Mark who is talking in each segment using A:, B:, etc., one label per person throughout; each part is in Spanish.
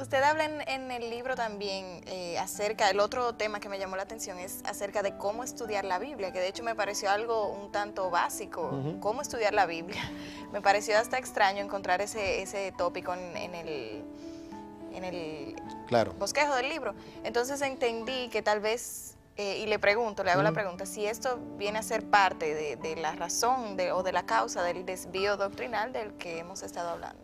A: Usted habla en el libro también acerca, el otro tema que me llamó la atención es acerca de cómo estudiar la Biblia, que de hecho me pareció algo un tanto básico, cómo estudiar la Biblia. Me pareció hasta extraño encontrar ese tópico en el
B: Claro.
A: bosquejo del libro. Entonces entendí que tal vez, y le hago la pregunta, si esto viene a ser parte de la razón o de la causa del desvío doctrinal del que hemos estado hablando.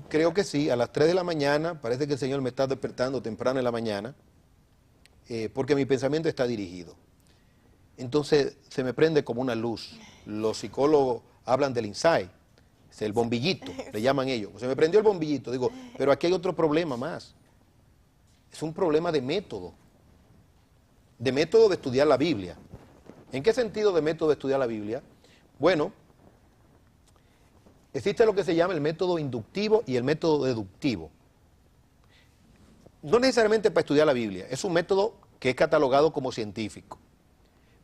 B: Creo que sí, a las 3 de la mañana, parece que el Señor me está despertando temprano en la mañana, porque mi pensamiento está dirigido. Entonces se me prende como una luz. Los psicólogos hablan del insight, es el bombillito, le llaman ellos. Se me prendió el bombillito, digo, pero aquí hay otro problema más. Es un problema de método de estudiar la Biblia. ¿En qué sentido de método de estudiar la Biblia? Bueno, existe lo que se llama el método inductivo y el método deductivo. No necesariamente para estudiar la Biblia, es un método que es catalogado como científico.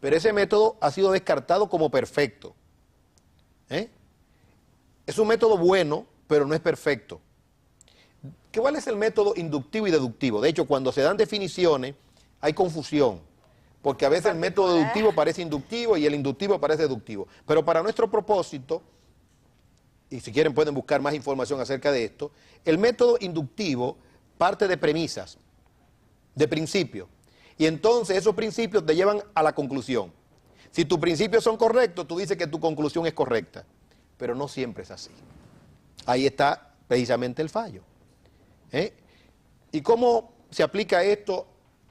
B: Pero ese método ha sido descartado como perfecto. Es un método bueno, pero no es perfecto. ¿Cuál es el método inductivo y deductivo? De hecho, cuando se dan definiciones, hay confusión, porque a veces el método deductivo parece inductivo y el inductivo parece deductivo. Pero para nuestro propósito, y si quieren pueden buscar más información acerca de esto, el método inductivo parte de premisas, de principios, y entonces esos principios te llevan a la conclusión. Si tus principios son correctos, tú dices que tu conclusión es correcta, pero no siempre es así. Ahí está precisamente el fallo. ¿Y cómo se aplica esto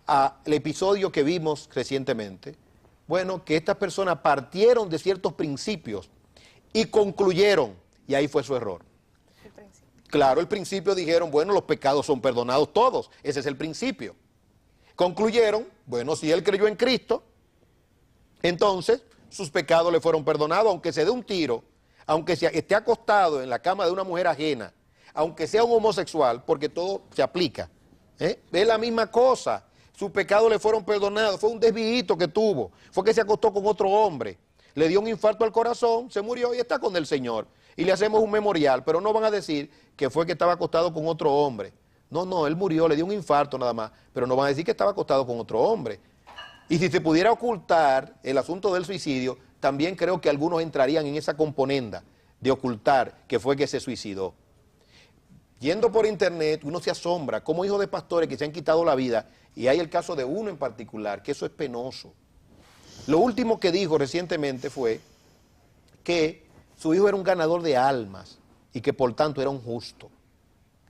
B: al episodio que vimos recientemente? Bueno, que estas personas partieron de ciertos principios y concluyeron, y ahí fue su error. Claro, el principio dijeron, bueno, los pecados son perdonados todos, ese es el principio. Concluyeron, bueno, si él creyó en Cristo, entonces sus pecados le fueron perdonados, aunque se dé un tiro, aunque esté acostado en la cama de una mujer ajena, aunque sea un homosexual, porque todo se aplica. Es la misma cosa, sus pecados le fueron perdonados, fue un desvío que tuvo, fue que se acostó con otro hombre, le dio un infarto al corazón, se murió y está con el Señor. Y le hacemos un memorial, pero no van a decir que fue que estaba acostado con otro hombre. No, él murió, le dio un infarto nada más, pero no van a decir que estaba acostado con otro hombre. Y si se pudiera ocultar el asunto del suicidio, también creo que algunos entrarían en esa componenda de ocultar que fue que se suicidó. Yendo por internet, uno se asombra como hijos de pastores que se han quitado la vida, y hay el caso de uno en particular, que eso es penoso. Lo último que dijo recientemente fue que su hijo era un ganador de almas y que por tanto era un justo.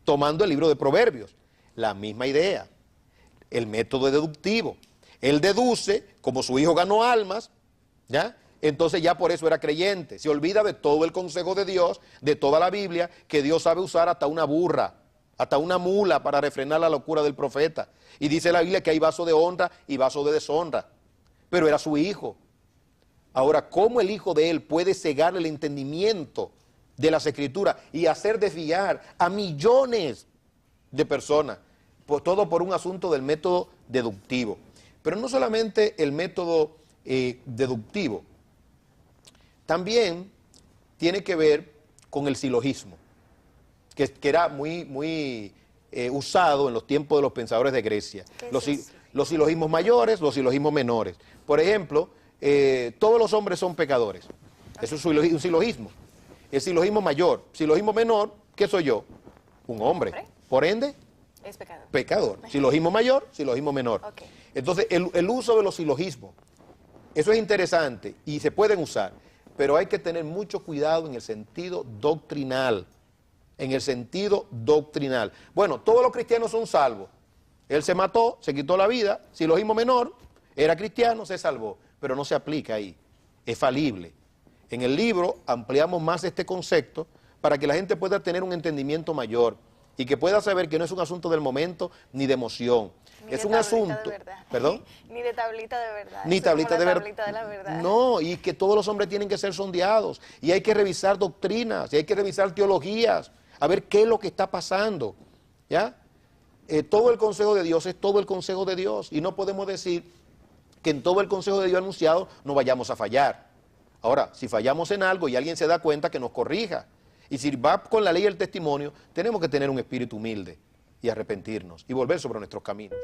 B: Tomando el libro de Proverbios, la misma idea, el método deductivo. Él deduce, como su hijo ganó almas, ¿ya? Entonces ya por eso era creyente. Se olvida de todo el consejo de Dios, de toda la Biblia, que Dios sabe usar hasta una burra, hasta una mula para refrenar la locura del profeta. Y dice la Biblia que hay vaso de honra y vaso de deshonra. Pero era su hijo. Ahora, ¿cómo el hijo de él puede cegarle el entendimiento de las Escrituras y hacer desviar a millones de personas? Pues todo por un asunto del método deductivo. Pero no solamente el método deductivo, también tiene que ver con el silogismo, que era muy usado en los tiempos de los pensadores de Grecia. Los silogismos mayores, los silogismos menores. Por ejemplo, todos los hombres son pecadores. Eso es un silogismo. El silogismo mayor. Silogismo menor, ¿qué soy yo? Un hombre. Por ende,
A: es pecador.
B: Pecador. Silogismo mayor, silogismo menor.
A: Okay.
B: Entonces, el uso de los silogismos, eso es interesante y se pueden usar, pero hay que tener mucho cuidado en el sentido doctrinal. En el sentido doctrinal. Bueno, todos los cristianos son salvos. Él se mató, se quitó la vida, silogismo menor, era cristiano, se salvó. Pero no se aplica ahí, es falible. En el libro ampliamos más este concepto para que la gente pueda tener un entendimiento mayor y que pueda saber que no es un asunto del momento ni de emoción. Es un asunto, ¿perdón?
A: Ni de tablita de verdad.
B: Ni tablita de verdad.
A: Tablita de la verdad.
B: No, y que todos los hombres tienen que ser sondeados y hay que revisar doctrinas y hay que revisar teologías, a ver qué es lo que está pasando, ¿ya? Todo el consejo de Dios es todo el consejo de Dios y no podemos decir que en todo el consejo de Dios anunciado no vayamos a fallar. Ahora, si fallamos en algo y alguien se da cuenta, que nos corrija. Y si va con la ley y el testimonio, tenemos que tener un espíritu humilde. y arrepentirnos y volver sobre nuestros caminos.